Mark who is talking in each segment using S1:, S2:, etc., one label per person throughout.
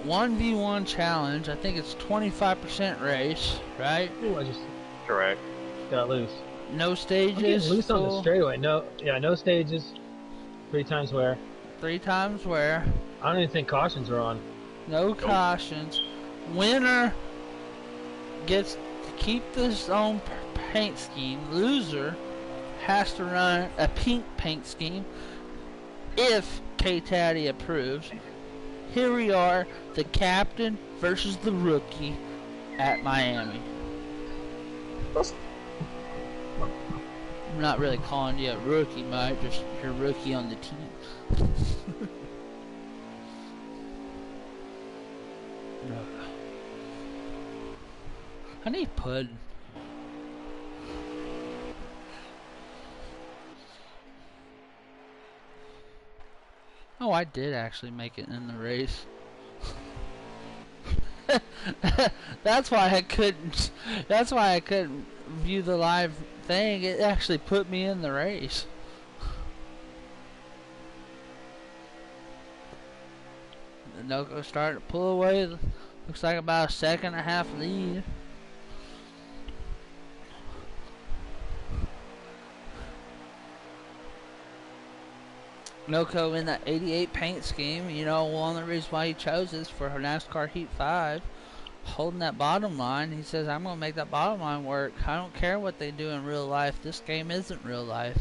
S1: 1v1 challenge. I think it's 25% race, right?
S2: Ooh, I just
S3: Correct.
S2: got loose.
S1: No
S2: I'm
S1: stages.
S2: getting loose on the straightaway. No, yeah, no stages. 3 times wear.
S1: 3 times wear.
S2: I don't even think cautions are on.
S1: No cautions. Winner gets to keep this own paint scheme. Loser has to run a pink paint scheme if K-Taddy approves. Here we are, the captain versus the rookie at Miami. I'm not really calling you a rookie, Mike, just your rookie on the team. I need pudding. Oh, I did actually make it in the race. That's why I couldn't. That's why I couldn't view the live thing. It actually put me in the race. The NOCO started to pull away. Looks like about a 2.5 lead. NOCO in that 88 paint scheme. You know, one of the reasons why he chose this for NASCAR Heat 5. Holding that bottom line. He says, I'm going to make that bottom line work. I don't care what they do in real life. This game isn't real life.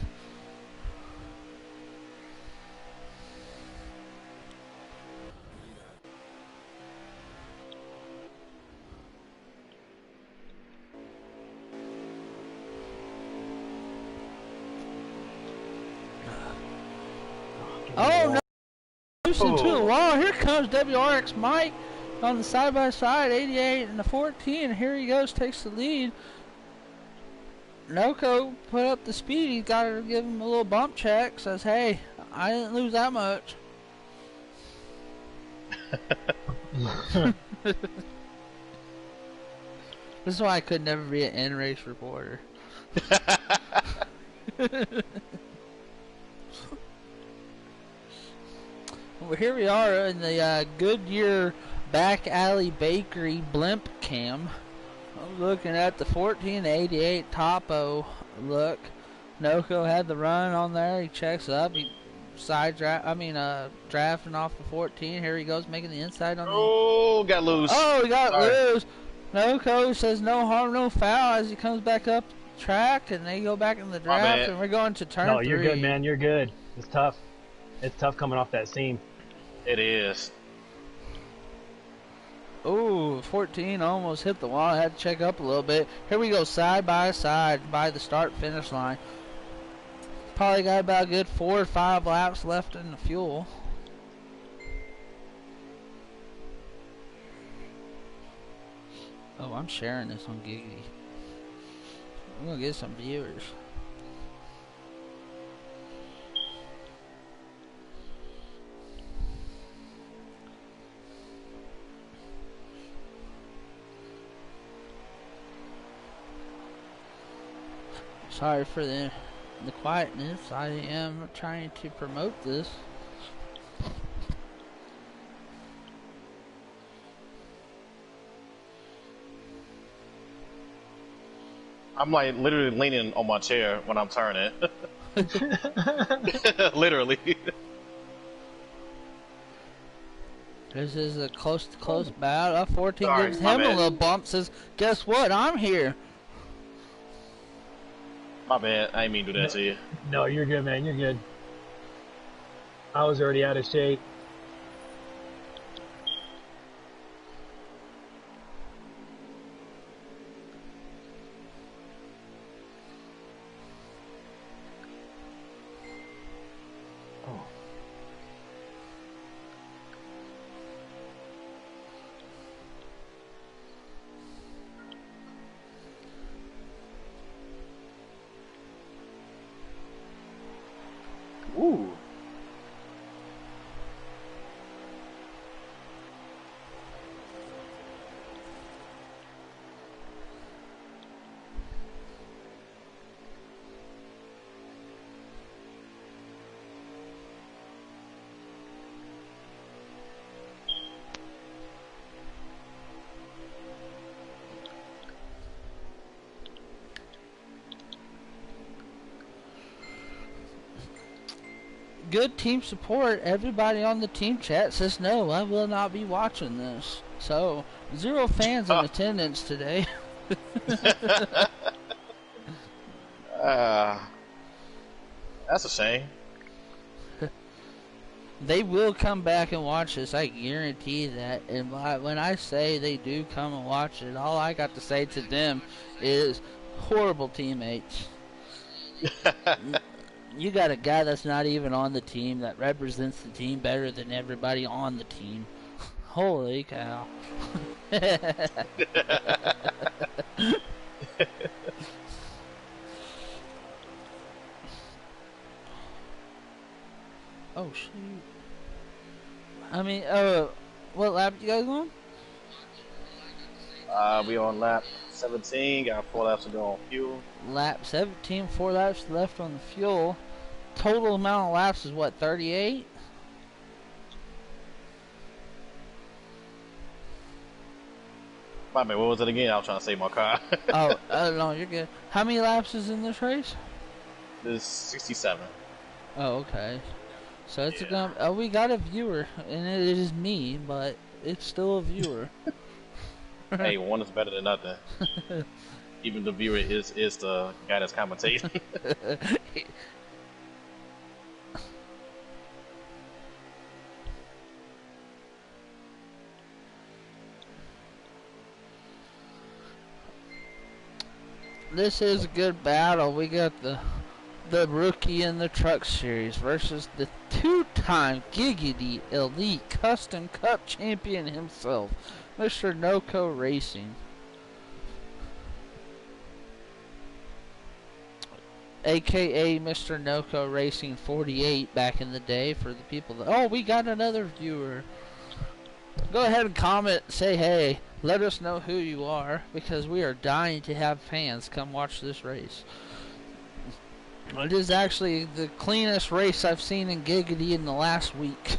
S1: Oh, no. Losing to the wall. Here comes WRXMike on the side-by-side, 88 and the 14. Here he goes, takes the lead. NOCO put up the speed. He's got to give him a little bump check. Says, hey, I didn't lose that much. This is why I could never be an in-race reporter. Well, here we are in the Goodyear back alley bakery blimp cam. I'm looking at the 1488 topo look. NOCO had the run on there. He checks up. He drafting off the 14. Here he goes, making the inside on
S3: the... got loose.
S1: Oh, he got loose. NOCO says no harm, no foul as he comes back up the track, and they go back in the draft, and we're going to turn 3.
S2: No, you're good, man. You're good. It's tough. It's tough coming off that seam.
S3: It is.
S1: Ooh, 14 almost hit the wall. I had to check up a little bit. Here we go, side by side by the start-finish line. Probably got about a good 4 or 5 laps left in the fuel. Oh, I'm sharing this on Giggy. I'm going to get some viewers. Sorry for the quietness. I am trying to promote this.
S3: I'm like literally leaning on my chair when I'm turning. Literally.
S1: This is a close battle. 14 gives him a little bump. Says, guess what? I'm here.
S3: My bad. I didn't mean to do that to you.
S2: No, you're good, man. You're good. I was already out of shape.
S1: good team support. Everybody on the team chat says, no, I will not be watching this. So, 0 fans in attendance today.
S3: That's a shame.
S1: They will come back and watch this. I guarantee that. And when I say they do come and watch it, all I got to say to them is horrible teammates. You got a guy that's not even on the team that represents the team better than everybody on the team. Holy cow. Oh, shoot. I mean, what lap you guys on?
S3: We on lap 17, got 4 laps to go on fuel.
S1: Lap 17, 4 laps left on the fuel. Total amount of laps is what, 38?
S3: My man, what was it again? I was trying to save my car.
S1: Oh, no, you're good. How many laps is in this race?
S3: This is 67.
S1: Oh, okay. So it's we got a viewer, and it is me, but it's still a viewer.
S3: Hey, one is better than nothing. Even the viewer is the guy that's commentating.
S1: This is a good battle. We got the rookie in the truck series versus the 2-time Giggity Elite Custom Cup champion himself, Mr. NOCO Racing. AKA Mr. NOCO Racing 48 back in the day for the people that... Oh, we got another viewer. Go ahead and comment, say hey, let us know who you are, because we are dying to have fans come watch this race. It is actually the cleanest race I've seen in Giggity in the last week.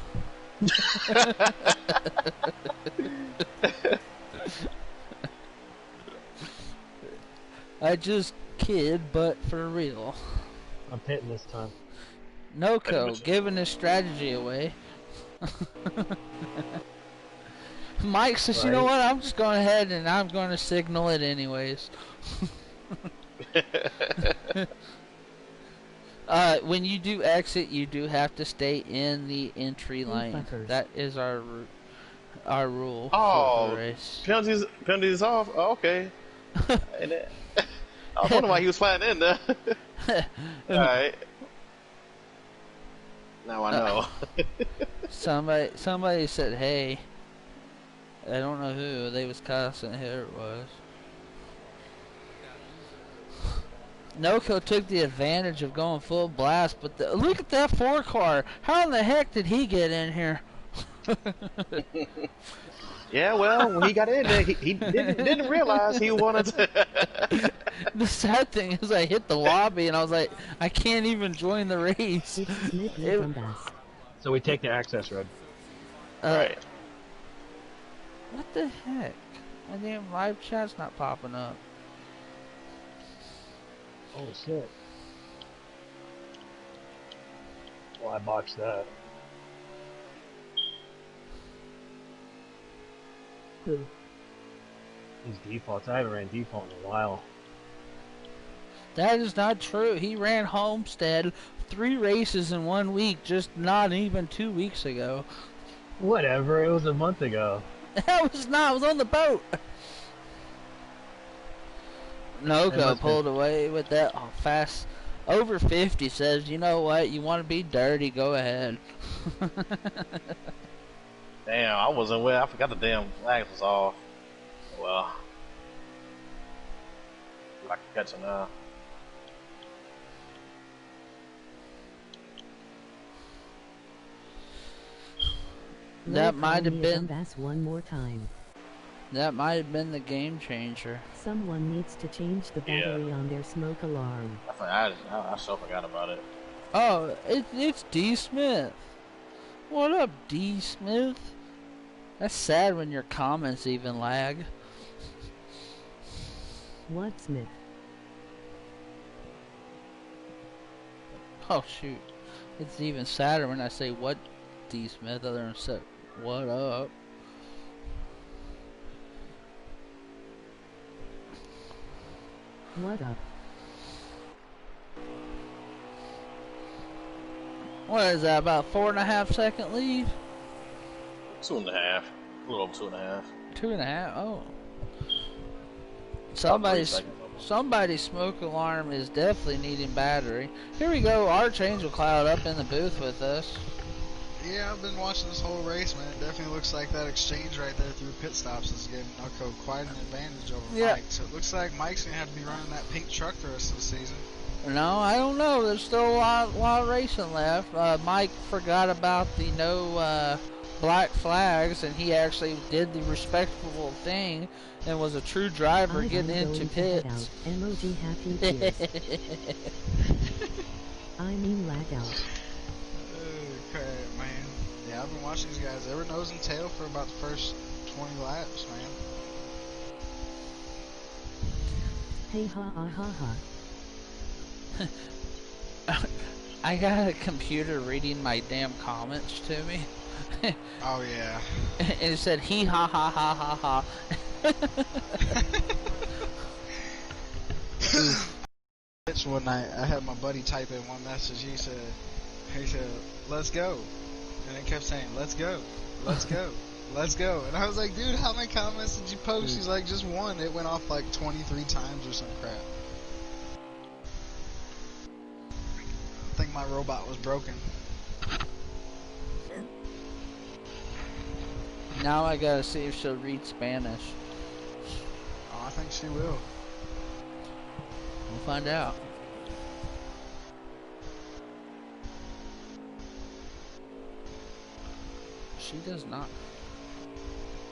S1: I just kid, but for real.
S2: I'm pitting this time.
S1: NOCO giving his strategy away. Mike says, you know what, I'm just going ahead and I'm going to signal it anyways. When you do exit, you do have to stay in the entry lane. That is our rule for the race.
S3: Penalties off? Oh, okay. I was wondering why he was flying in there. Alright. Now I know.
S1: Somebody said, hey. I don't know who. They was cussing who it was. NOCO took the advantage of going full blast, but look at that 4-car. How in the heck did he get in here?
S3: Yeah, well, when he got in there, he didn't realize he wanted to.
S1: The sad thing is I hit the lobby and I was like, I can't even join the race.
S2: So we take the access road.
S3: Right.
S1: What the heck? My damn live chat's not popping up.
S2: Oh shit. Well, I botched that. These defaults, I haven't ran default in a while.
S1: That is not true. He ran Homestead 3 races in 1 week, just not even 2 weeks ago.
S2: Whatever, it was a month ago.
S1: That was not. I was on the boat. NOCO pulled away with that fast. Over 50 says, you know what? You want to be dirty? Go ahead.
S3: Damn, I wasn't aware. I forgot the damn flags was off. Well, I can catch him now.
S1: That might have been.
S4: That's one more time.
S1: That might have been the game changer.
S4: Someone needs to change the battery on their smoke alarm.
S3: I so forgot about it.
S1: Oh, it's D Smith. What up, D Smith? That's sad when your comments even lag.
S4: What, Smith?
S1: Oh shoot. It's even sadder when I say what D Smith other than say what up.
S4: What up?
S1: What is that, about 4.5 second lead?
S3: 2.5. A little over 2.5.
S1: 2.5, oh.
S3: About 3 seconds.
S1: Somebody's smoke alarm is definitely needing battery. Here we go, Archangel Cloud up in the booth with us.
S5: Yeah, I've been watching this whole race, man. It definitely looks like that exchange right there through pit stops is giving NOCO quite an advantage over Mike. So it looks like Mike's going to have to be running that pink truck the rest of the season.
S1: No, I don't know. There's still a lot of racing left. Mike forgot about the no black flags, and he actually did the respectable thing and was a true driver getting into pits.
S4: Emoji happy tears. I mean lag out.
S5: Okay, man. Yeah, I've been watching these guys. They were nose and tail for about the first 20 laps, man.
S4: Hey ha ha ha ha.
S1: I got a computer reading my damn comments to me.
S5: Oh, yeah.
S1: And it said, he ha ha ha ha ha.
S5: One night, I had my buddy type in one message. He said, let's go. And it kept saying, let's go, let's go, let's go. And I was like, dude, how many comments did you post? He's like, just one. It went off like 23 times or some crap. I think my robot was broken.
S1: Now I gotta see if she'll read Spanish.
S5: Oh, I think she will.
S1: We'll find out. She does not.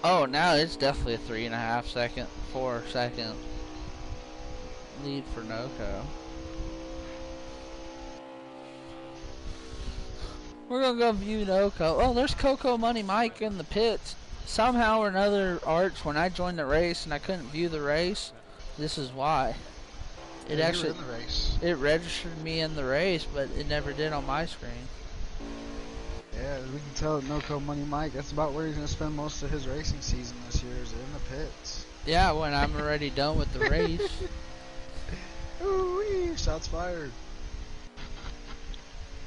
S1: Oh, now it's definitely a 3.5 second, 4 second lead for NOCO. We're gonna go view NOCO. Oh, there's Coco Money Mike in the pits. Somehow or another, Arch, when I joined the race and I couldn't view the race, this is why. It
S5: Yeah,
S1: actually,
S5: you were in the race.
S1: it registered me in the race, but it never did on my screen.
S5: Yeah, we can tell that NOCO Money Mike, that's about where he's going to spend most of his racing season this year, is in the pits.
S1: Yeah, when I'm already done with the race.
S5: Ooh-wee, shots fired.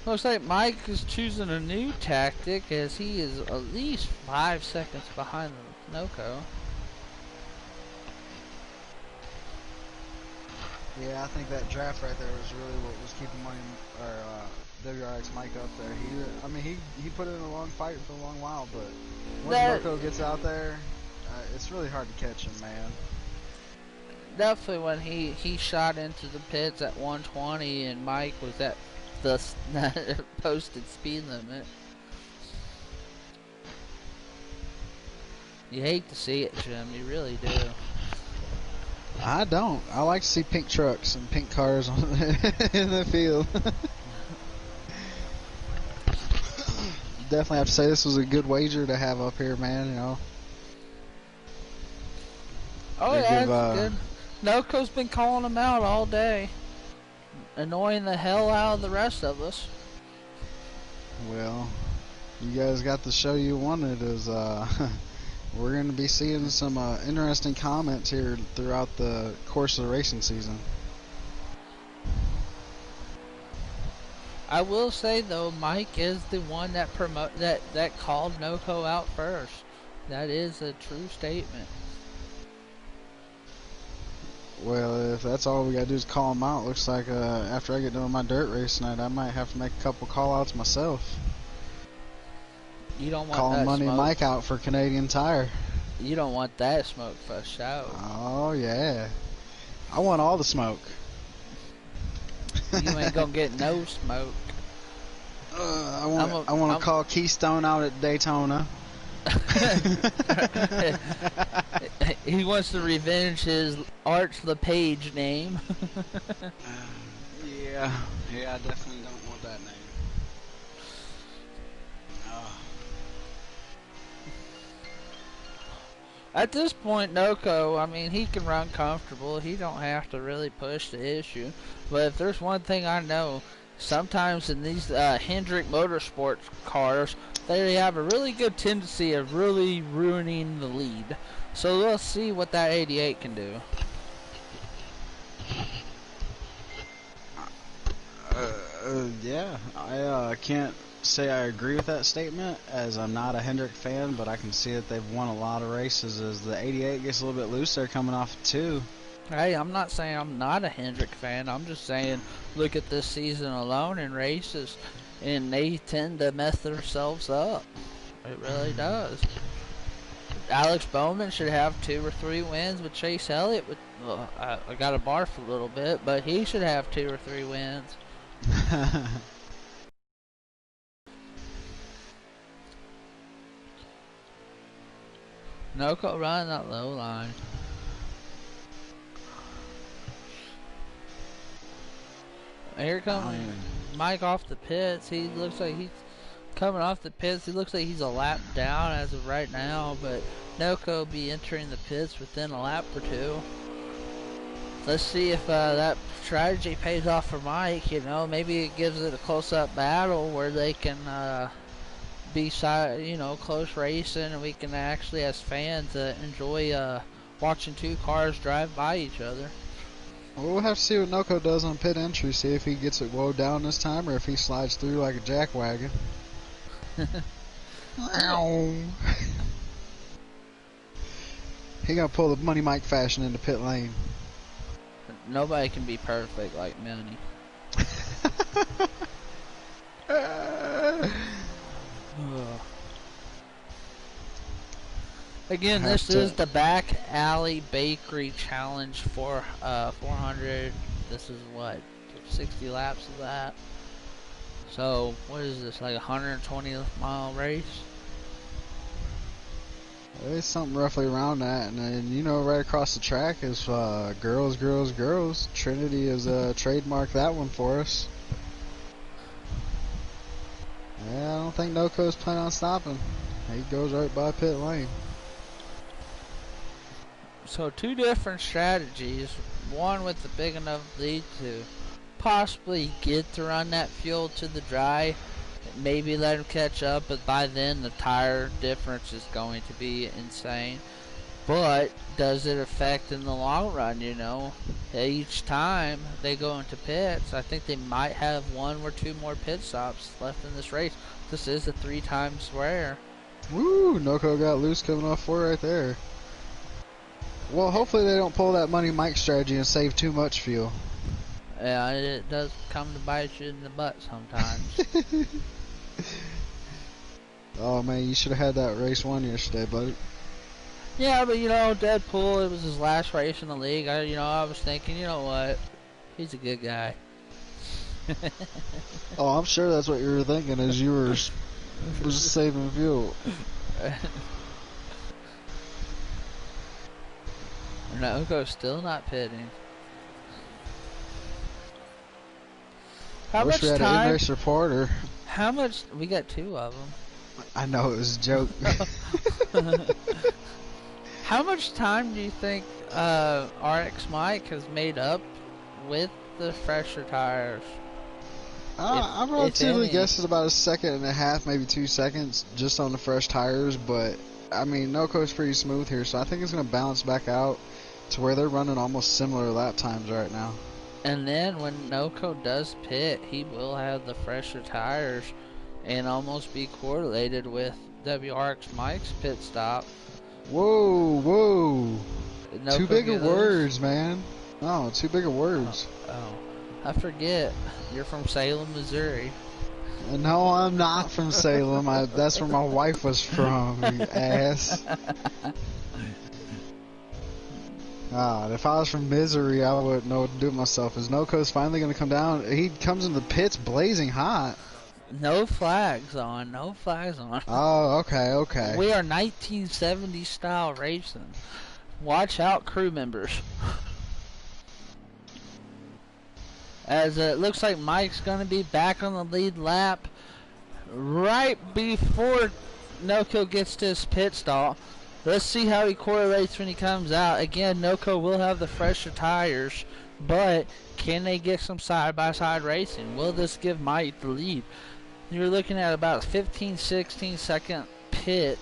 S1: Looks like Mike is choosing a new tactic as he is at least 5 seconds behind the NOCO.
S5: Yeah, I think that draft right there was really what was keeping Money, or WRXMike up there. He put in a long fight for a long while, but when NOCO gets out there, it's really hard to catch him, man.
S1: Definitely when he shot into the pits at 120 and Mike was at the posted speed limit. You hate to see it, Jim. You really do.
S5: I don't. I like to see pink trucks and pink cars on in the field. Definitely have to say this was a good wager to have up here, man. You know.
S1: Oh yeah, it's good. NOCO's been calling him out all day, annoying the hell out of the rest of us.
S5: Well, you guys got the show you wanted. We're going to be seeing some interesting comments here throughout the course of the racing season.
S1: I will say though, Mike is the one that that called NOCO out first. That is a true statement.
S5: Well, if that's all we got to do is call him out, looks like after I get done with my dirt race tonight, I might have to make a couple call-outs myself.
S1: You don't want
S5: Call
S1: that
S5: Money
S1: smoke.
S5: Mike out for Canadian Tire.
S1: You don't want that smoke for show.
S5: Oh, yeah. I want all the smoke.
S1: You ain't gonna get no smoke.
S5: I want to call Keystone out at Daytona.
S1: He wants to revenge his Arch LePage name.
S5: Yeah, I definitely don't want that name.
S1: At this point, NOCO, I mean, he can run comfortable. He don't have to really push the issue. But if there's one thing I know, sometimes in these Hendrick Motorsports cars, they have a really good tendency of really ruining the lead. So we'll see what that 88 can do.
S5: Yeah, I can't say I agree with that statement, as I'm not a Hendrick fan, but I can see that they've won a lot of races as the 88 gets a little bit looser coming off 2.
S1: Hey, I'm not saying I'm not a Hendrick fan. I'm just saying look at this season alone in races, and they tend to mess themselves up. It really does. Alex Bowman should have 2 or 3 wins, but Chase Elliott, I got to barf a little bit, but he should have 2 or 3 wins. NOCO running that low line. Here comes Mike off the pits. He looks like he's coming off the pits. He looks like he's a lap down as of right now, but NOCO will be entering the pits within a lap or 2. Let's see if that strategy pays off for Mike. You know, maybe it gives it a close-up battle where they can be, you know, close racing, and we can actually, as fans, enjoy watching 2 cars drive by each other.
S5: Well, we'll have to see what NOCO does on pit entry, see if he gets it woed down this time or if he slides through like a jackwagon. He gonna pull the Money Mike fashion into pit lane.
S1: Nobody can be perfect like Money. Again, this is the Back Alley Bakery Challenge for 400. This is what, 60 laps of that. So what is this, like a 120-mile race?
S5: It's something roughly around that, and then, you know, right across the track is Girls, Girls, Girls. Trinity has trademarked that one for us. Yeah, I don't think NOCO's planning on stopping. He goes right by pit lane.
S1: So 2 different strategies. One with the big enough lead to possibly get to run that fuel to the dry. Maybe let him catch up, but by then the tire difference is going to be insane. But does it affect in the long run, you know? Each time they go into pits, I think they might have 1 or 2 more pit stops left in this race. This is a 3-time swear.
S5: Woo! NOCO got loose coming off 4 right there. Well, hopefully they don't pull that Money Mike strategy and save too much fuel.
S1: Yeah, it does come to bite you in the butt sometimes.
S5: Oh man, you should have had that race won yesterday, buddy.
S1: Yeah, but you know, Deadpool, it was his last race in the league. I was thinking, you know what? He's a good guy.
S5: Oh, I'm sure that's what you were thinking as you were just saving fuel.
S1: NOCO's still not pitting.
S5: I wish we had an in-race reporter.
S1: How much? We got 2 of them.
S5: I know, it was a joke.
S1: How much time do you think WRXMike has made up with the fresher tires?
S5: I'm relatively guessing about 1.5 seconds, maybe 2 seconds, just on the fresh tires. But I mean, NOCO's pretty smooth here, so I think it's going to balance back out to where they're running almost similar lap times right now.
S1: And then when NOCO does pit, he will have the fresher tires and almost be correlated with WRXMike's pit stop.
S5: Whoa, whoa.
S1: NOCO
S5: too big of words, man. Oh, too big of words.
S1: Oh, I forget. You're from Salem, Missouri.
S5: No, I'm not from Salem. That's where my wife was from, you ass. God, if I was from Misery, I wouldn't know what to do with myself. Is NOCO's finally going to come down? He comes in the pits blazing hot.
S1: No flags on. No flags on.
S5: Oh, okay, okay.
S1: We are 1970s style racing. Watch out, crew members. As it looks like Mike's going to be back on the lead lap right before NOCO gets to his pit stop. Let's see how he correlates when he comes out. Again, NOCO will have the fresher tires, but can they get some side-by-side racing? Will this give Mike the lead? You're looking at about a 15-16 second pit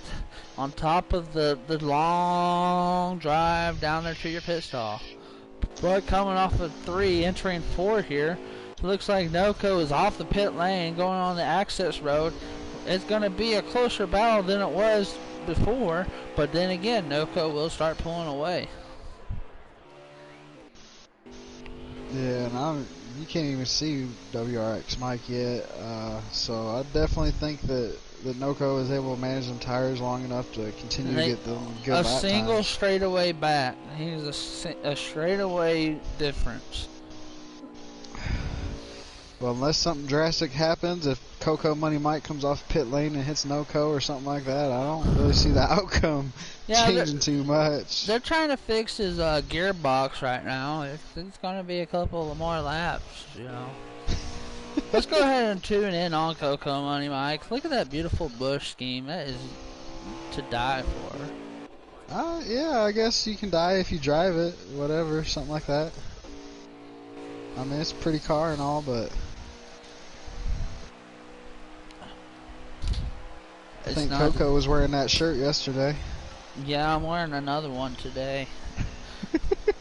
S1: on top of the long drive down there to your pit stall. But coming off of 3, entering 4 here, it looks like NOCO is off the pit lane, going on the access road. It's going to be a closer battle than it was before, but then again, NOCO will start pulling away.
S5: Yeah, and you can't even see WRXMike yet, so I definitely think that NOCO is able to manage them tires long enough to continue to get them good lap times.
S1: A single straightaway back. He's a straightaway difference.
S5: Well, unless something drastic happens, if Coco Money Mike comes off pit lane and hits NOCO or something like that, I don't really see the outcome changing too much.
S1: They're trying to fix his gearbox right now. It's going to be a couple of more laps, you know. Let's go ahead and tune in on Coco Money Mike. Look at that beautiful bush scheme. That is to die for.
S5: Yeah, I guess you can die if you drive it, whatever, something like that. I mean, it's a pretty car and all, but I think Coco was wearing that shirt yesterday.
S1: Yeah, I'm wearing another one today.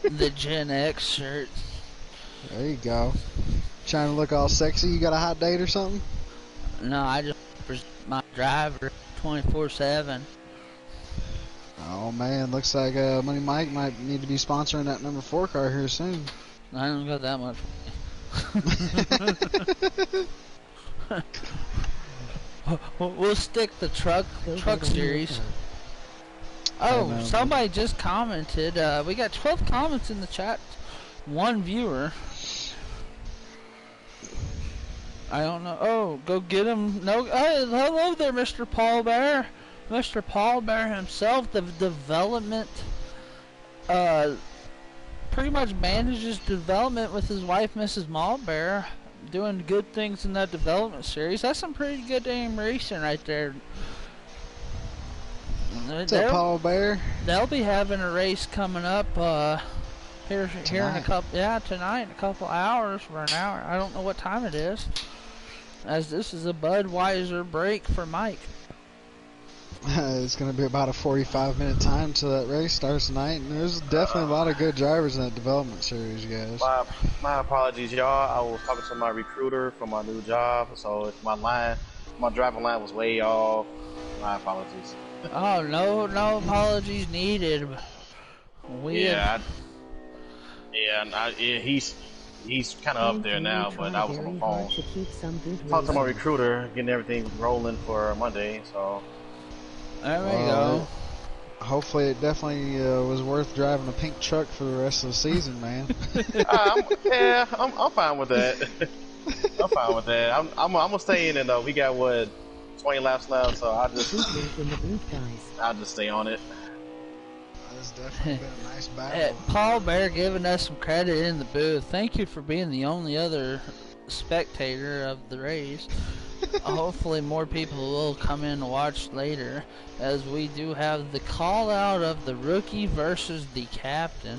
S1: The Gen X shirt.
S5: There you go. Trying to look all sexy. You got a hot date or something?
S1: No, I just my driver 24/7.
S5: Oh man, looks like Money Mike might need to be sponsoring that number 4 car here soon.
S1: I don't got that much. We'll stick the truck series. Oh, somebody just commented. We got 12 comments in the chat. 1 viewer. I don't know. Oh, go get him. No. Hey, hello there, Mr. Paul Bear. Mr. Paul Bear himself, the development, pretty much manages development with his wife, Mrs. Malbear, doing good things in that development series. That's some pretty good damn racing right there.
S5: What's up, Paul Bear?
S1: They'll be having a race coming up here in a couple. Yeah, tonight in a couple hours for an hour. I don't know what time it is, as this is a Budweiser break for Mike.
S5: It's going to be about a 45-minute time till that race starts tonight, and there's definitely a lot of good drivers in that development series, guys.
S3: My apologies, y'all. I was talking to my recruiter for my new job, so if my driving line was way off, my apologies.
S1: Oh, no apologies needed.
S3: He's kind of up there now, but I was on the phone. Talked to my recruiter, getting everything rolling for Monday, so.
S1: There we go.
S5: Hopefully it definitely was worth driving a pink truck for the rest of the season, man.
S3: I'm fine with that. I'm fine with that. I'm gonna stay in it. We got 20 laps left, so I'll just stay on it.
S5: It's definitely been a nice battle.
S1: Paul Bear giving us some credit in the booth. Thank you for being the only other spectator of the race. Hopefully more people will come in to watch later, as we do have the call out of the rookie versus the captain.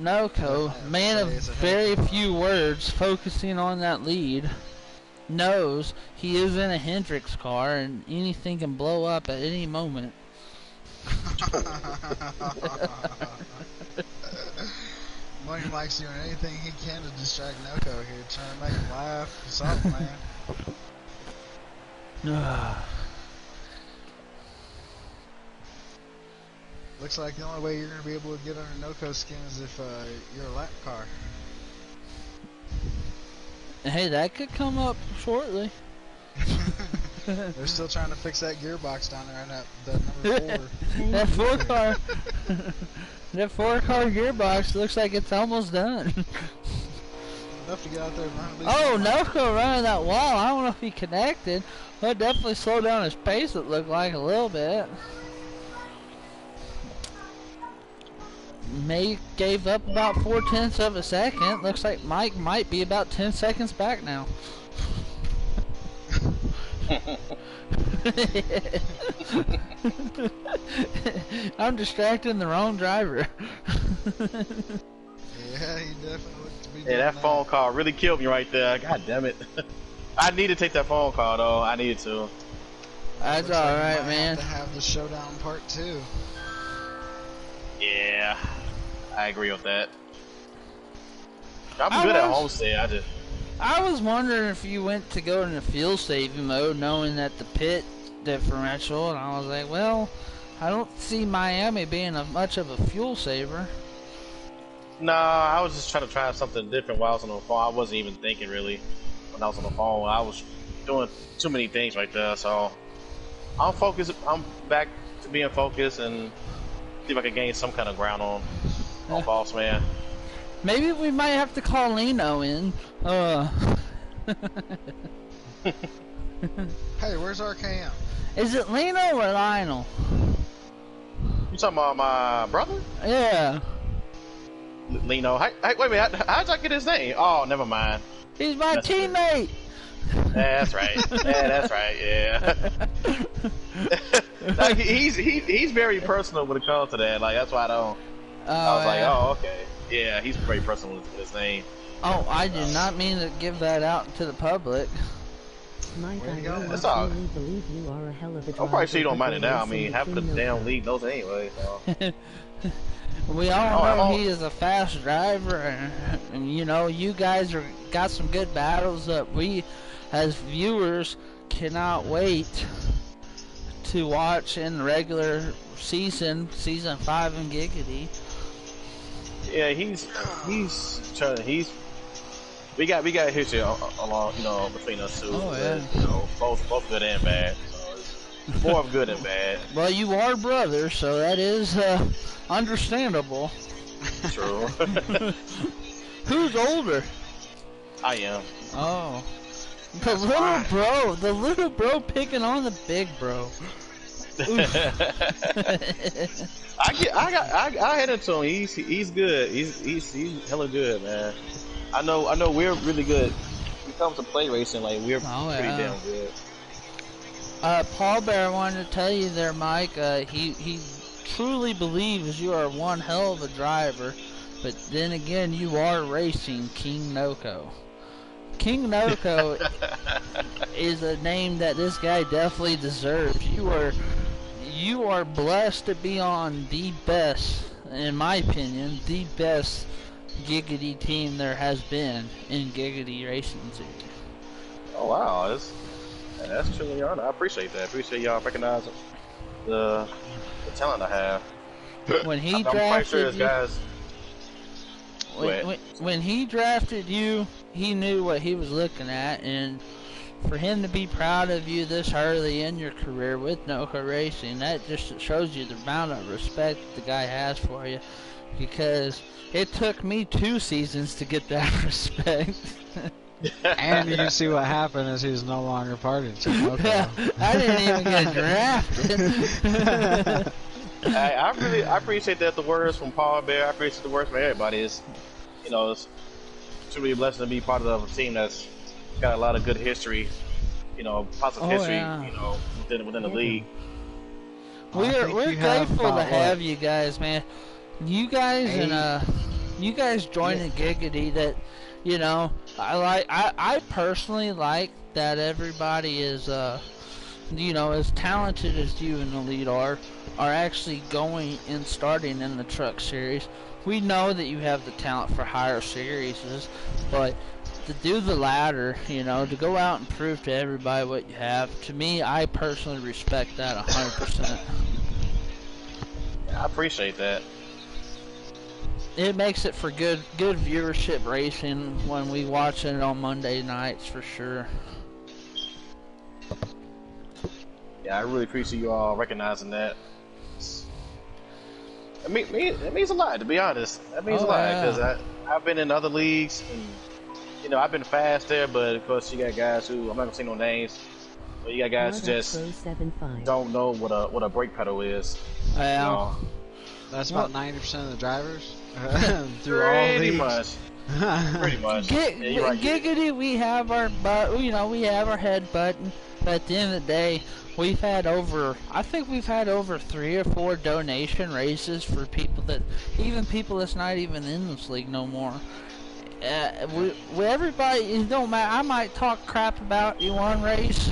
S1: NOCO, man of very few words, focusing on that lead, knows he is in a Hendrix car and anything can blow up at any moment.
S5: Money Mike's doing anything he can to distract NOCO here, trying to make him laugh or something, man. Looks like the only way you're going to be able to get under NOCO skin is if you're a lap car.
S1: Hey, that could come up shortly.
S5: They're still trying to fix that gearbox down there in that number 4.
S1: That 4 car. That 4-car gearbox looks like it's almost done.
S5: Enough to get out there and run.
S1: Oh, NOCO running that wall. I don't know if he connected. But it definitely slowed down his pace, it looked like, a little bit. May gave up about 0.4 of a second. Looks like Mike might be about 10 seconds back now. I'm distracting the wrong driver.
S5: Yeah, he definitely looked to be
S3: Yeah,
S5: doing
S3: that phone call really killed me right there. God damn it. I need to take that phone call though. I needed to.
S1: That's
S5: Looks like we
S1: alright,
S5: might
S1: man.
S5: Have to have the showdown part 2.
S3: Yeah, I agree with that. I'm
S1: I
S3: good at
S1: was-
S3: homestead.
S1: I was wondering if you went to go into fuel saving mode knowing that the pit differential, and I was like, well, I don't see Miami being much of a fuel saver.
S3: Nah, I was just trying to try something different while I was on the phone. I wasn't even thinking really when I was on the phone. I was doing too many things right there, so I'm focused. I'm back to being focused and see if I can gain some kind of ground on Boss Man.
S1: Maybe we might have to call Lino in.
S5: Hey, where's RKM?
S1: Is it Lino or Lionel?
S3: You talking about my brother?
S1: Yeah.
S3: Lino. Hey, wait a minute. How'd I get his name? Oh, never mind.
S1: He's my
S3: That's
S1: teammate.
S3: Yeah, that's right. Yeah, that's right. Yeah. Like he's very personal when it comes to that. Like that's why I don't. I was like, oh, okay. Yeah, he's very personal with his name.
S1: Oh, I did not mean to give that out to the public.
S4: Mike,
S5: Where
S4: I
S5: you going?
S4: really
S3: That's all.
S4: truly believe you are a hell of a driver.
S3: I'm probably sure you don't mind it
S4: but
S3: now. I
S4: racing
S3: mean, half of the
S4: between
S3: damn
S4: those
S3: league knows it anyway. So.
S1: We all
S3: Oh,
S1: know
S3: I'm-
S1: he is a fast driver, and you know, you guys got some good battles that we, as viewers, cannot wait to watch in the regular season 5 in Giggity.
S3: Yeah, we got history along, you know, between us two.
S1: Oh, yeah.
S3: You know, both good and bad. So it's more of good and bad.
S1: Well, you are brothers, so that is understandable.
S3: True.
S1: Who's older?
S3: I am.
S1: Oh, the little bro picking on the big bro.
S3: I head into him. He's good. He's hella good, man. I know we're really good. When it comes to play racing, like we're pretty damn good.
S1: Paul Bear wanted to tell you there, Mike. He truly believes you are one hell of a driver, but then again, you are racing King NOCO. King NOCO is a name that this guy definitely deserves. You are blessed to be on the best, in my opinion, the best Giggity team there has been in Giggity Racing Series.
S3: Oh wow, that's truly honor. I appreciate that. I appreciate y'all recognizing the talent I have.
S1: When he
S3: I'm quite sure
S1: drafted
S3: his
S1: you,
S3: guys.
S1: when he drafted you, he knew what he was looking at, and for him to be proud of you this early in your career with NOCO Racing, that just shows you the amount of respect the guy has for you, because it took me 2 seasons to get that respect.
S5: And you see what happened is he's no longer part of Team NOCO.
S1: Yeah, I didn't even get drafted.
S3: I appreciate that the words from Paul Bear. I appreciate the words from everybody. It's truly a blessing to be part of a team that's got a lot of good history, positive history,
S1: Yeah.
S3: Within the league.
S1: We're
S5: you have
S1: grateful to
S5: about,
S1: have
S5: what?
S1: you guys, man. You guys you guys joining Giggity. That I personally like that everybody is as talented as you and the lead are actually going and starting in the truck series. We know that you have the talent for higher series, but to do the latter, to go out and prove to everybody what you have, to me, I personally respect that 100%.
S3: I appreciate that.
S1: It makes it for good viewership racing when we watch it on Monday nights, for sure.
S3: Yeah, I really appreciate you all recognizing that. It means a lot, to be honest. That means a lot, because I've been in other leagues, and I've been fast there, but of course you got guys who, I'm not gonna say no names, but you got guys who just don't know what a brake pedal is.
S1: Yeah.
S5: That's about 90% of the drivers. Through
S3: Pretty
S5: all
S3: much. Pretty much. Yeah, you're right.
S1: Giggity, we have our butt, we have our head button, but at the end of the day, we've had over, I think we've had over 3 or 4 donation races for people that, even people that's not even in this league no more. Everybody, it don't matter. I might talk crap about you one race,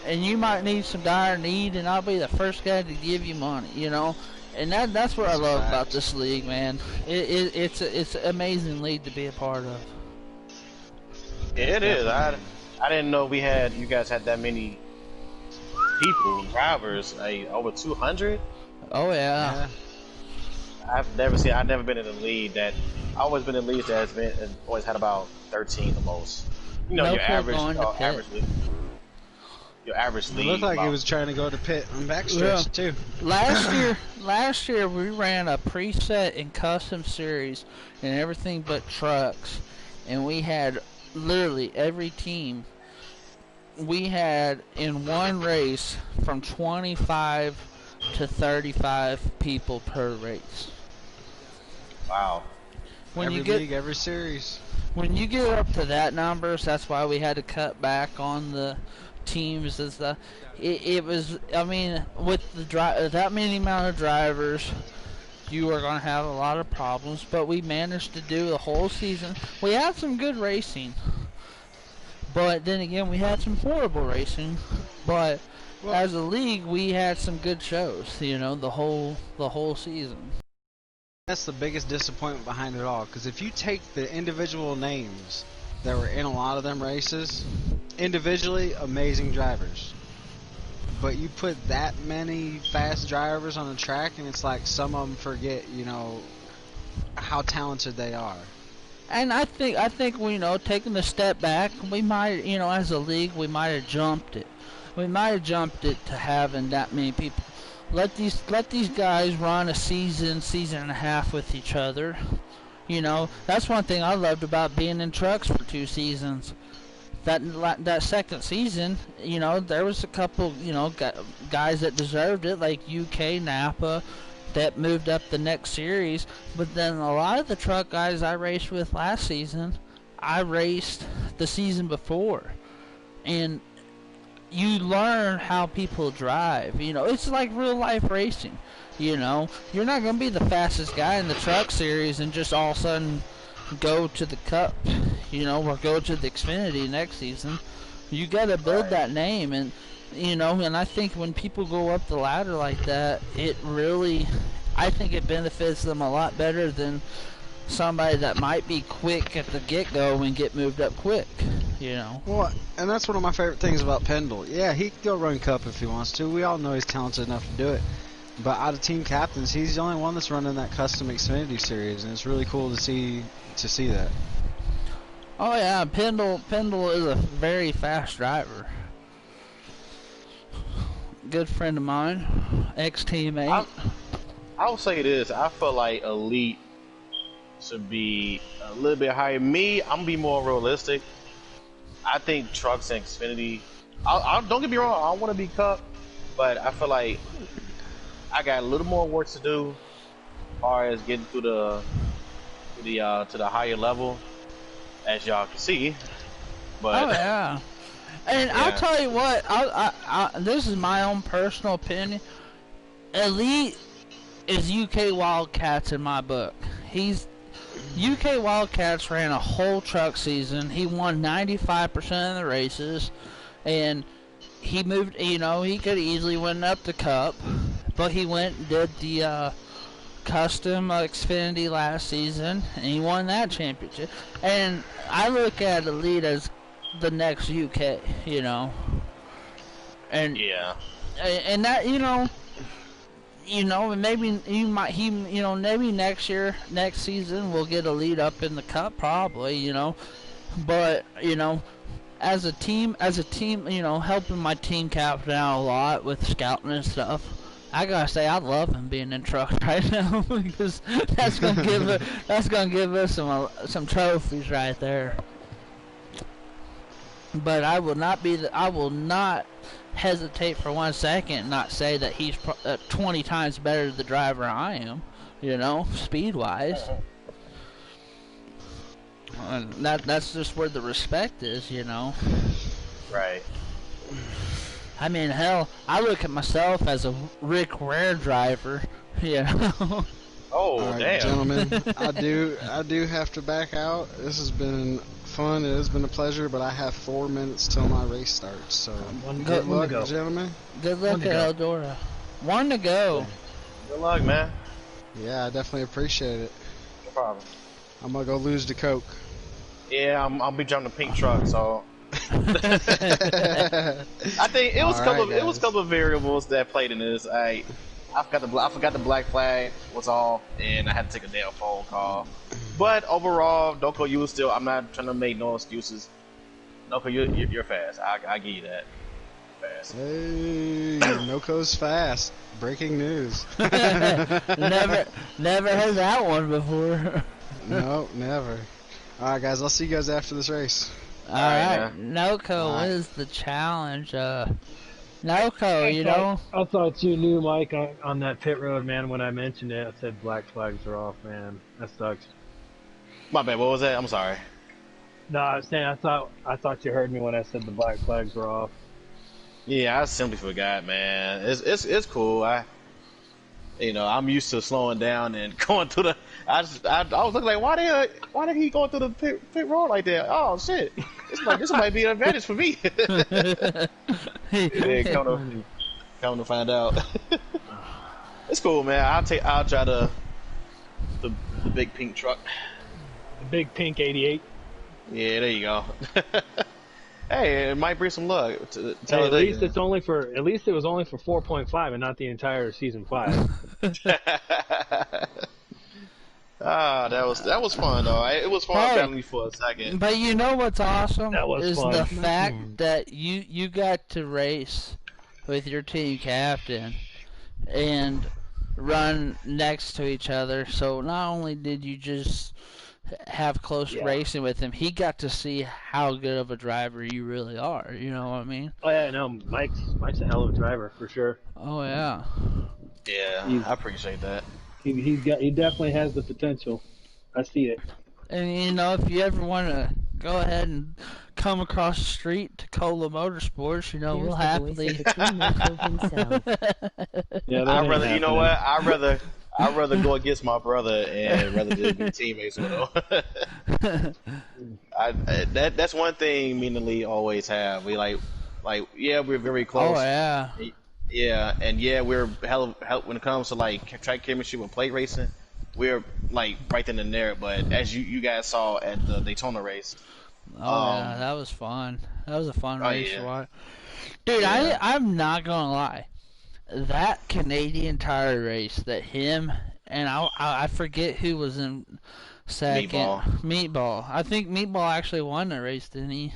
S1: and you might need some dire need, and I'll be the first guy to give you money, you know. And that's what I love about this league, man. It's an amazing league to be a part of.
S3: Yeah, it is. I didn't know you guys had that many people, drivers, over 200.
S1: Oh yeah.
S3: I've never been in a league that. I've always been in leagues that always had about 13 the most. You know, your average league. Your average league.
S5: It looked like he was trying to go to pit on backstretch too.
S1: Last year we ran a preset and custom series and everything but trucks, and we had literally every team. We had in one race from 25 to 35 people per race.
S3: Wow.
S5: Every league, every series.
S1: When you get up to that numbers, that's why we had to cut back on the teams and stuff. It was, I mean, with that many amount of drivers, you are going to have a lot of problems. But we managed to do the whole season. We had some good racing, but then again, we had some horrible racing. But as a league, we had some good shows. You know, the whole season.
S5: That's the biggest disappointment behind it all, because if you take the individual names that were in a lot of them races, individually, amazing drivers. But you put that many fast drivers on the track, and it's like some of them forget, you know, how talented they are.
S1: And I think you know, taking a step back, we might, you know, as a league, we might have jumped it. We might have jumped it to having that many people. Let these guys run a season and a half with each other. You know, that's one thing I loved about being in trucks for 2 seasons. That second season, you know, there was a couple, you know, guys that deserved it, like UK, Napa, that moved up the next series. But then a lot of the truck guys I raced with last season, I raced the season before. And you learn how people drive. You know, it's like real life racing. You know, you're not going to be the fastest guy in the truck series and just all of a sudden go to the Cup, you know, or go to the Xfinity next season. You got to build that name, and you know, and I think when people go up the ladder like that, it really, I think it benefits them a lot better than somebody that might be quick at the get-go and get moved up quick, you know.
S5: Well, and that's one of my favorite things about Pendle. Yeah, he can go run Cup if he wants to. We all know he's talented enough to do it. But out of team captains, he's the only one that's running that custom Xfinity series, and it's really cool to see that.
S1: Oh yeah, Pendle is a very fast driver. Good friend of mine, ex-teammate.
S3: I will say this: I feel like Elite should be a little bit higher. I'm gonna be more realistic. I think trucks and Xfinity. Don't get me wrong. I want to be Cup, but I feel like I got a little more work to do as far as getting to the higher level, as y'all can see. But
S1: oh yeah, and yeah. I'll tell you what. This is my own personal opinion. Elite is UK Wildcats in my book. UK Wildcats ran a whole truck season. He won 95% of the races, and he moved. You know, he could easily win up the Cup, but he went and did the custom Xfinity last season, and he won that championship. And I look at Elite as the next UK. You know, and
S3: yeah,
S1: and that maybe maybe next season we'll get a lead up in the Cup, probably, you know. But, you know, as a team, you know, helping my team captain out a lot with scouting and stuff, I gotta say I love him being in truck right now because that's gonna give us some trophies right there. But I will not hesitate for 1 second and not say that he's 20 times better than the driver I am, you know, speed-wise. And that's just where the respect is, you know.
S3: Right.
S1: I mean, hell, I look at myself as a Rick Ware driver, you know.
S3: Oh,
S5: All right,
S3: damn.
S5: gentlemen, I do have to back out. This has been fun. It has been a pleasure, but I have 4 minutes till my race starts. So good luck, gentlemen.
S1: Good luck at Eldora. 1 to go.
S3: Good luck, man.
S5: Yeah, I definitely appreciate it.
S3: No problem.
S5: I'm gonna go lose to Coke.
S3: Yeah, I'll be driving the pink truck, so. I think it was a couple of variables that played in this. I forgot the black flag was off, and I had to take a damn phone call. But overall, NOCO, you was still. I'm not trying to make no excuses. NOCO, you're fast. I give you that. Fast.
S5: Hey, NOCO's fast. Breaking news.
S1: never heard that one before.
S5: No, never. All right, guys. I'll see you guys after this race.
S1: All right, NOCO, what is the challenge? NOCO, you know.
S2: I thought you knew, Mike, on that pit road, man. When I mentioned it, I said black flags are off, man. That sucks.
S3: My bad. What was that? I'm sorry.
S2: No, I was saying I thought you heard me when I said the black flags were off.
S3: Yeah, I simply forgot, man. It's cool. I'm used to slowing down and going through the. I was looking like, why did he go through the pit road like that? Oh shit! This might be an advantage for me. Yeah, come to find out, it's cool, man. I'll try the big pink truck.
S2: The big pink 88.
S3: Yeah, there you go. Hey, it might bring some luck.
S2: At least it was only for 4.5 and not the entire season 5.
S3: That was fun though. It was fun family for a second.
S1: But you know what's awesome is
S2: fun.
S1: the fact that you got to race with your team captain and run next to each other. So not only did you just have close racing with him, he got to see how good of a driver you really are. You know what I mean?
S2: Oh yeah, no, Mike's a hell of a driver for sure.
S1: Oh yeah.
S3: Yeah, I appreciate that.
S2: He definitely has the potential. I see it.
S1: And you know, if you ever want to go ahead and come across the street to Cola Motorsports, you know,
S4: Here's
S1: we'll
S4: the
S1: happily.
S4: voice of the team himself.
S2: Yeah,
S3: I'd rather, you know what? I'd rather go against my brother and rather just be teammates with him. That's one thing me and the league always have. We like we're very close.
S1: Oh yeah.
S3: Yeah, and we're hell when it comes to like track chemistry with plate racing. We're like right then and there. But as you guys saw at the Daytona race.
S1: Oh yeah, that was fun. That was a fun race to watch. Dude,
S3: Yeah.
S1: I'm not gonna lie. That Canadian Tire race that him and I forget who was in second. Meatball. I think Meatball actually won the race, didn't he?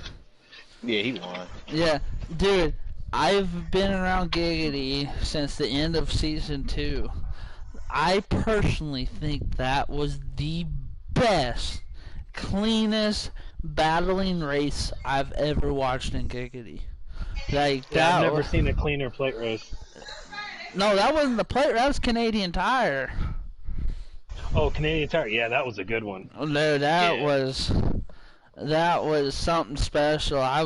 S3: Yeah, he won.
S1: Yeah, dude. I've been around Giggity since the end of season 2. I personally think that was the best, cleanest battling race I've ever watched in Giggity. Like
S2: I've never seen a cleaner plate race.
S1: No, that wasn't the plate. That was Canadian Tire.
S2: Oh, Canadian Tire. Yeah, that was a good one.
S1: No, that was something special. I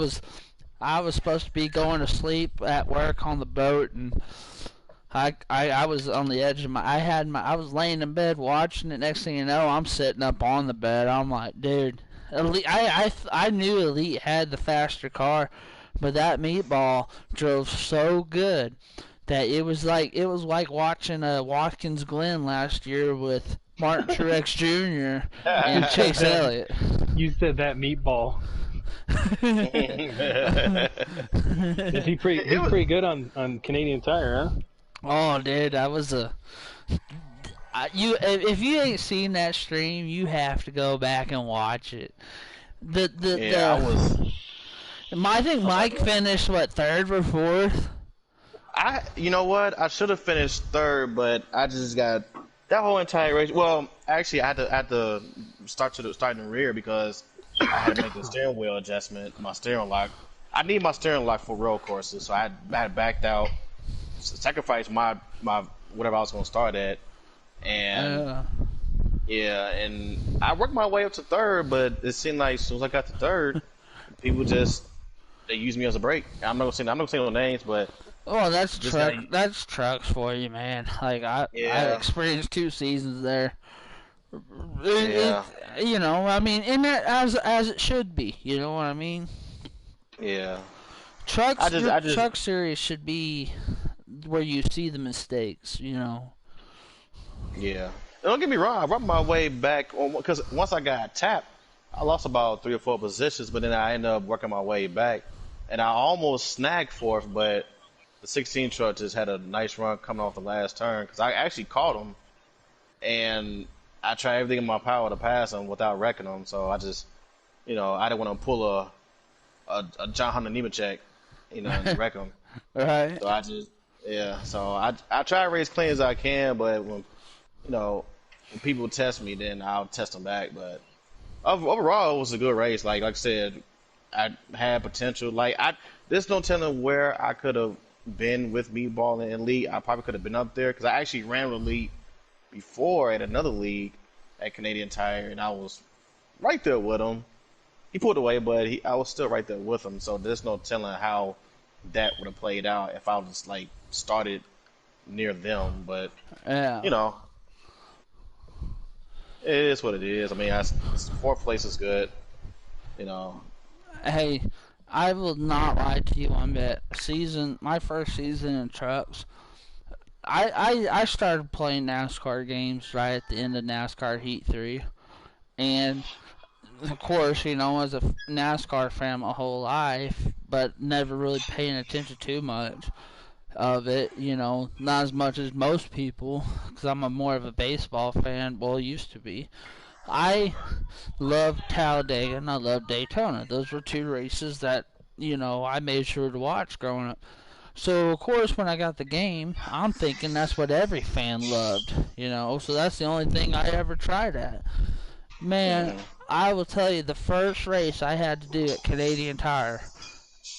S1: was supposed to be going to sleep at work on the boat, and I was on the edge of I was laying in bed watching it. Next thing you know, I'm sitting up on the bed. I'm like, dude, Elite, I knew Elite had the faster car, but that Meatball drove so good that it was like watching Watkins Glen last year with Martin Truex Jr. and Chase Elliott.
S2: You said that Meatball. He's pretty good on Canadian Tire, huh?
S1: Oh, dude, that was if you ain't seen that stream, you have to go back and watch it. I think Mike finished third or fourth.
S3: You know what? I should have finished third, but I just got that whole entire race. Well, actually, I had to start in the rear because I had to make the steering wheel adjustment, my steering lock. I need my steering lock for road courses, so I had backed out, sacrificed my whatever I was going to start at, and and I worked my way up to third. But it seemed like as soon as I got to third, people just they use me as a break. I'm not gonna say no names, but
S1: Oh, that's
S3: this
S1: truck.
S3: guy,
S1: That's trucks for you, man. Like I
S3: yeah,
S1: experienced 2 seasons there.
S3: yeah,
S1: You know, I mean, and that as it should be. You know what I mean?
S3: yeah.
S1: Your
S3: I just,
S1: truck series should be where you see the mistakes. You know.
S3: yeah. Don't get me wrong. I rubbed my way back because once I got tapped, I lost about 3 or 4 positions, but then I ended up working my way back, and I almost snagged fourth, but the 16 truck just had a nice run coming off the last turn because I actually caught him, and I tried everything in my power to pass him without wrecking him. So I just, I didn't want to pull a John Hunter Nemechek, and wreck him.
S1: Right.
S3: So I just, yeah. So I try to race clean as I can, but you know, when people test me, then I'll test them back. But overall, it was a good race. Like I said, I had potential. There's no telling where I could have been with Meatball and Elite. I probably could have been up there because I actually ran with Elite before at another league at Canadian Tire, and I was right there with him. He pulled away, but I was still right there with him. So there's no telling how that would have played out if I was like started near them. But
S1: Yeah.
S3: It is what it is. I mean, fourth place is good. You know.
S1: Hey, I will not lie to you on that. My first season in trucks, I started playing NASCAR games right at the end of NASCAR Heat 3. And, of course, as a NASCAR fan my whole life, but never really paying attention too much of it, not as much as most people, because I'm more of a baseball fan, well, used to be. I love Talladega and I love Daytona. Those were 2 races that, I made sure to watch growing up. So, of course, when I got the game, I'm thinking that's what every fan loved, so that's the only thing I ever tried at. Man,
S3: Mm-hmm.
S1: I will tell you, the first race I had to do at Canadian Tire,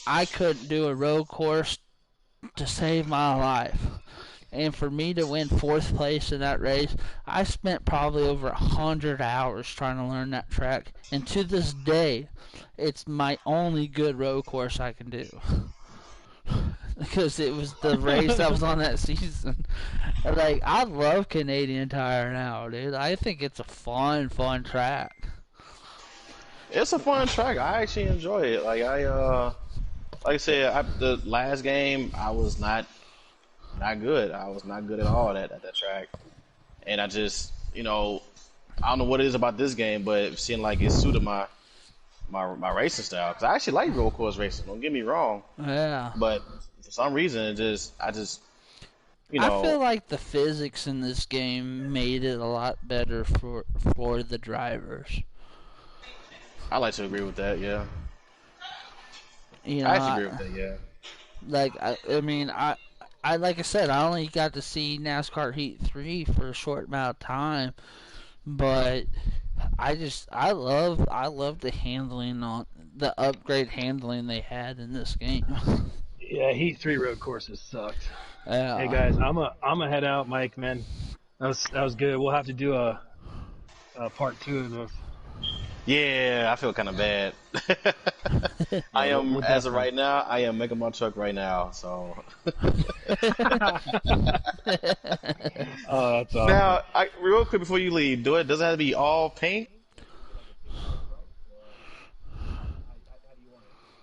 S1: I couldn't do a road course to save my life. And for me to win 4th place in that race, I spent probably over 100 hours trying to learn that track. And to this day, it's my only good road course I can do. Because it was the race I was on that season. Like, I love Canadian Tire now, dude. I think it's a fun track.
S3: It's a fun track. I actually enjoy it. Like I said, the last game I was not good. I was not good at all at that track, and I just, I don't know what it is about this game, but it seemed like it suited my racing style. Because I actually like road course racing. Don't get me wrong.
S1: Yeah.
S3: But for some reason, I
S1: feel like the physics in this game made it a lot better for the drivers.
S3: I like to agree with that. Yeah. I actually agree with that. Yeah.
S1: Like I like I said, I only got to see NASCAR Heat 3 for a short amount of time, but I love the handling on the upgrade handling they had in this game.
S2: Yeah, Heat 3 road courses sucked.
S1: Yeah.
S2: Hey guys, I'm a head out, Mike. Man, that was good. We'll have to do a part 2 of this.
S3: Yeah, I feel kind of bad. I am, as of right now, I am making my truck right now, so.
S2: Oh, that's awesome.
S3: Now, real quick before you leave, does it have to be all paint,